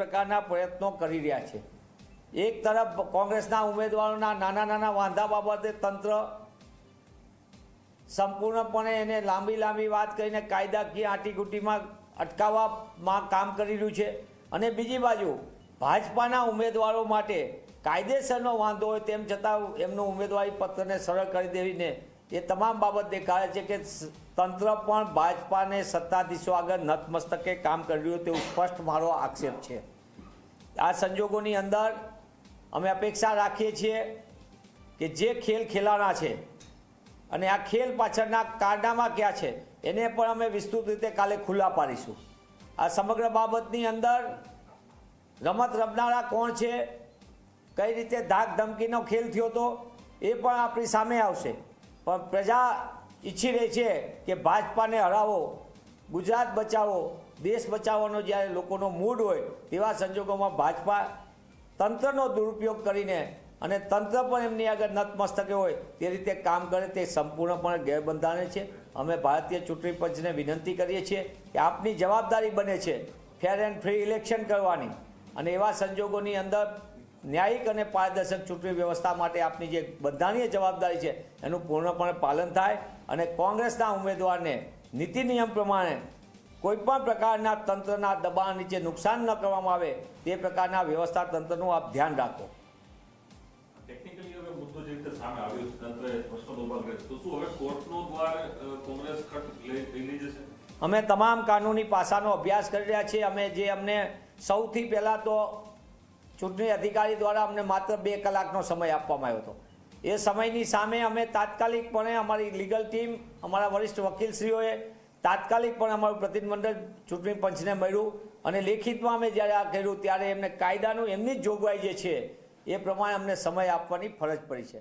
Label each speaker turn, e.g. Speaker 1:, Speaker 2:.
Speaker 1: પ્રકારના પ્રયત્નો કરી રહ્યા છે। એક તરફ કોંગ્રેસના ઉમેદવારોના નાના નાના વાંધા બાબતે તંત્ર સંપૂર્ણપણે એને લાંબી વાત કરીને કાયદાકીય આંટીઘૂંટીમાં અટકાવવામાં કામ કરી રહ્યું છે, અને બીજી બાજુ ભાજપાના ઉમેદવારો માટે કાયદેસરનો વાંધો હોય તેમ છતાં એમનું ઉમેદવારી પત્રને સરળ કરી દેવીને એ તમામ બાબત દેખાડે છે કે તંત્ર પણ ભાજપાને સત્તાધીશો આગળ નતમસ્તકે કામ કરી રહ્યું તેવું સ્પષ્ટ મારો આક્ષેપ છે। આ સંજોગોની અંદર અમે અપેક્ષા રાખીએ છીએ કે જે ખેલ ખેલાણા છે અને આ ખેલ પાછળના કારનામાં ક્યાં છે એને પણ અમે વિસ્તૃત રીતે કાલે ખુલ્લા પાડીશું। આ સમગ્ર બાબતની અંદર રમત રમનારા કોણ છે, કઈ રીતે ધાક ધમકીનો ખેલ થયો હતો એ પણ આપણી સામે આવશે, પણ પ્રજા ઈચ્છી રહી છે કે ભાજપાને હરાવો, ગુજરાત બચાવો, દેશ બચાવવાનો જ્યારે લોકોનો મૂડ હોય તેવા સંજોગોમાં ભાજપા તંત્રનો દુરુપયોગ કરીને અને તંત્ર પણ એમની આગળ નતમસ્તકે હોય તે રીતે કામ કરે તે સંપૂર્ણપણે ગેરબંધારણીય છે। અમે ભારતીય ચૂંટણી પંચને વિનંતી કરીએ છીએ કે આપની જવાબદારી બને છે ફેર એન્ડ ફ્રી ઇલેક્શન કરવાની, અને એવા સંજોગોની અંદર ન્યાયિક અને પારદર્શક ચૂંટણી વ્યવસ્થા માટે આપની જે બંધારણીય જવાબદારી છે એનું પૂર્ણપણે પાલન થાય, અને કોંગ્રેસના ઉમેદવારને નીતિ નિયમ પ્રમાણે કોઈપણ પ્રકારના તંત્રના દબાણ નીચે નુકસાન ન કરવામાં આવે તે પ્રકારના વ્યવસ્થા તંત્રનું આપ ધ્યાન રાખો।
Speaker 2: ટેકનિકલી હવે મુદ્દો જે રીતે સામે આવ્યો છે, તંત્રએ પ્રશ્નો ઉભા કર્યા છે, તો શું હવે કોર્ટનો દ્વાર કોંગ્રેસ લઈ જશે?
Speaker 1: અમે તમામ કાનૂની પાસાનો અભ્યાસ કરી રહ્યા છીએ। અમને સૌથી પહેલાં તો ચૂંટણી અધિકારી દ્વારા અમને માત્ર 2 કલાકનો સમય આપવામાં આવ્યો હતો। એ સમયની સામે અમે તાત્કાલિકપણે અમારી લીગલ ટીમ, અમારા વરિષ્ઠ વકીલશ્રીઓએ તાત્કાલિકપણે અમારું પ્રતિનિધિમંડળ ચૂંટણી પંચને મળ્યું, અને લેખિતમાં અમે જ્યારે આ કર્યું ત્યારે એમને કાયદાનું એમની જ જોગવાઈ જે છે એ પ્રમાણે અમને સમય આપવાની ફરજ પડી છે।